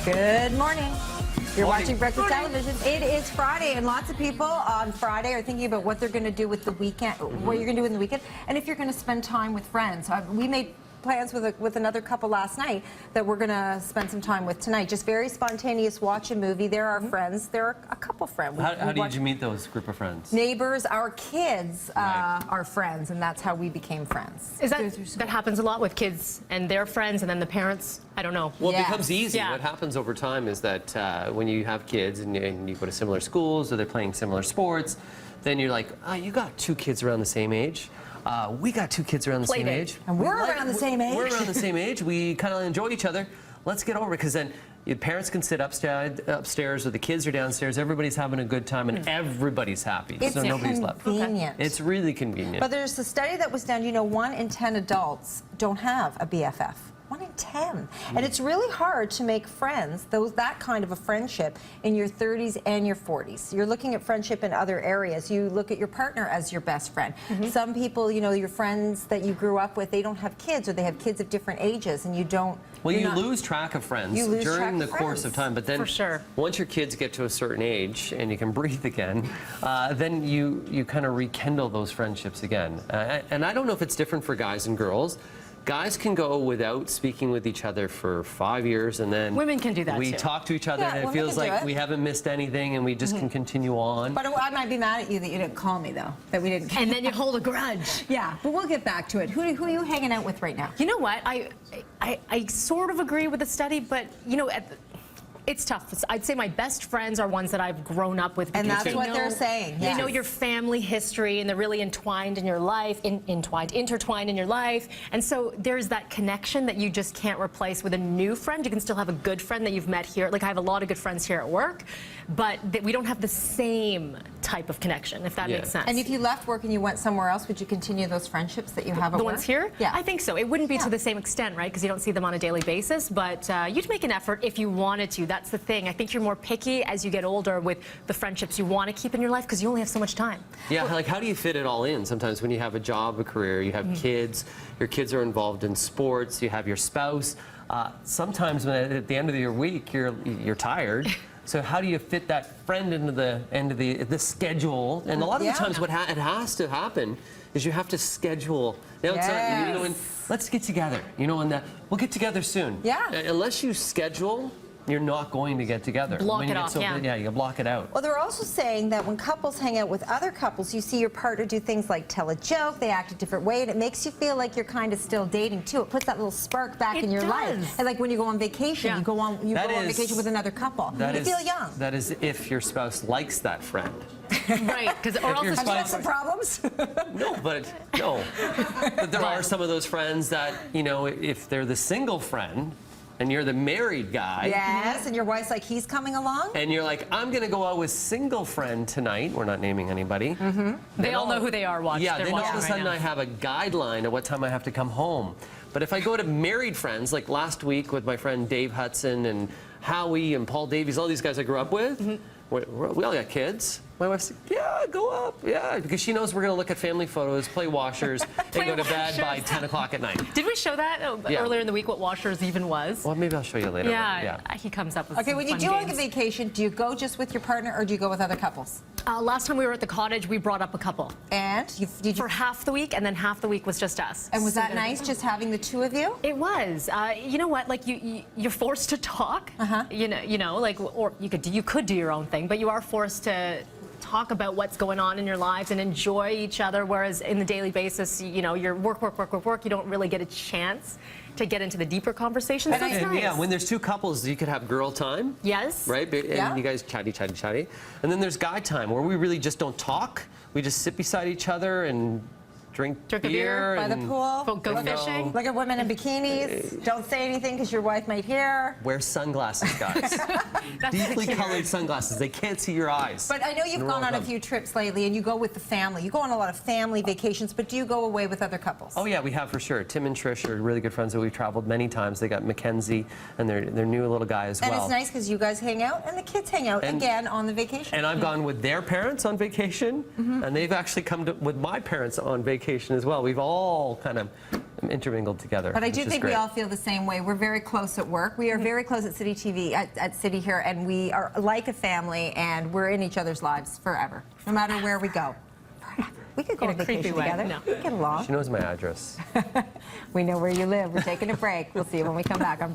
Good morning. You're watching Breakfast Television. It is Friday, and lots of people on Friday are thinking about what they're going to do with the weekend, what you're going to do in the weekend, and if you're going to spend time with friends. We made plans with another couple last night that we're going to spend some time with tonight. Just very spontaneous, watch a movie. They're our friends. They're a couple friends. How did you meet those group of friends? Neighbors. Our kids are friends, and that's how we became friends. Is that happens a lot with kids and their friends, and then the parents? I don't know. Well, it becomes easy. Yeah. What happens over time is that when you have kids and you go to similar schools or they're playing similar sports, then you're like, oh, you got two kids around the same age. We got two kids around the same age. And we're around the same age. We're around the same age. We kind of enjoy each other. Let's get over it, because then your parents can sit upstairs or the kids are downstairs. Everybody's having a good time and everybody's happy. It's so nobody's left. convenient. It's really convenient. But there's a study that was done, you know, 1 in 10 adults don't have a BFF. 1 in 10. And it's really hard to make friends, that kind of a friendship, in your 30s and your 40s. You're looking at friendship in other areas. You look at your partner as your best friend. Some people, you know, your friends that you grew up with, they don't have kids, or they have kids of different ages, and you don't... Well, you lose track of friends during the course of time, but then once your kids get to a certain age and you can breathe again, then you kind of rekindle those friendships again. And I don't know if it's different for guys and girls. Guys can go without speaking with each other for 5 years, and then women can do that we too. talk to each other, and it feels like we haven't missed anything, and we just can continue on. But I might be mad at you that you didn't call me, though, that we didn't. And then you hold a grudge. Yeah, but we'll get back to it. Who are you hanging out with right now? You know what? I sort of agree with the study, but you know, it's tough. I'd say my best friends are ones that I've grown up with. And that's what they're saying. They know your family history, and they're really entwined in your life, intertwined in your life. And so there's that connection that you just can't replace with a new friend. You can still have a good friend that you've met here. Like, I have a lot of good friends here at work, but we don't have the same type of connection, if that makes sense. And if you left work and you went somewhere else, would you continue those friendships that you have at work? The ones here? Yeah. I think so. It wouldn't be to the same extent, right? Because you don't see them on a daily basis, but you'd make an effort if you wanted to. That's the thing. I think you're more picky as you get older with the friendships you want to keep in your life, because you only have so much time. Yeah, like, how do you fit it all in? Sometimes when you have a job, a career, you have kids, your kids are involved in sports, you have your spouse. Sometimes at the end of your week, you're tired. So how do you fit that friend into the schedule? And a lot of the times what it has to happen is you have to schedule. You know, let's get together. You know, and we'll get together soon. Yeah. Unless you schedule, you're not going to get together. Block it off, yeah, you block it out. Well, they're also saying that when couples hang out with other couples, you see your partner do things like tell a joke, they act a different way, and it makes you feel like you're kind of still dating too. It puts that little spark back in your life. And like when you go on vacation, you go on vacation with another couple. You feel young. That is if your spouse likes that friend. Right, because or else have you had some problems? No, but there are some of those friends that, you know, if they're the single friend, and you're the married guy. Yes, and your wife's like, he's coming along? And you're like, I'm going to go out with single friend tonight. We're not naming anybody. They all know who they are watching. Yeah, then all of a sudden I have a guideline of what time I have to come home. But if I go to married friends, like last week with my friend Dave Hudson and Howie and Paul Davies, all these guys I grew up with, we all got kids. My wife's like, yeah, go up, yeah, because she knows we're going to look at family photos, play washers, and go to bed by 10 o'clock at night. Did we show that earlier in the week, what washers even was? Well, maybe I'll show you later. Yeah, he comes up with Okay, when you do like a vacation, do you go just with your partner, or do you go with other couples? Last time we were at the cottage, we brought up a couple. And? Did you for half the week, and then half the week was just us. And was that nice, just having the two of you? It was. You know what? Like, you're forced to talk. You know, like, or you could do your own thing, but you are forced to talk about what's going on in your lives and enjoy each other, whereas in the daily basis, you know, you're work, you don't really get a chance to get into the deeper conversations. That's nice. Yeah, when there's two couples, you could have girl time. Yes. Right? And you guys chatty. And then there's guy time, where we really just don't talk. We just sit beside each other and drink a beer by the pool, go fishing, look at women in bikinis, don't say anything because your wife might hear. Wear sunglasses, guys. Deeply colored sunglasses. They can't see your eyes. But I know you've gone on a few trips lately, and you go with the family. You go on a lot of family vacations, but do you go away with other couples? Oh yeah, we have for sure. Tim and Trish are really good friends that we've traveled many times. They got Mackenzie and their new little guy as well. And it's nice because you guys hang out and the kids hang out again on the vacation. And I've gone with their parents on vacation, and they've actually come with my parents on vacation as well. We've all kind of intermingled together. But I which do is think great. we all feel the same way. We're very close at work. We are very close at Citytv, at City here, and we are like a family, and we're in each other's lives forever, no matter where we go. Forever. We could go In on a creepy vacation way. together. No. We get along. She knows my address. We know where you live. We're taking a break. We'll see you when we come back on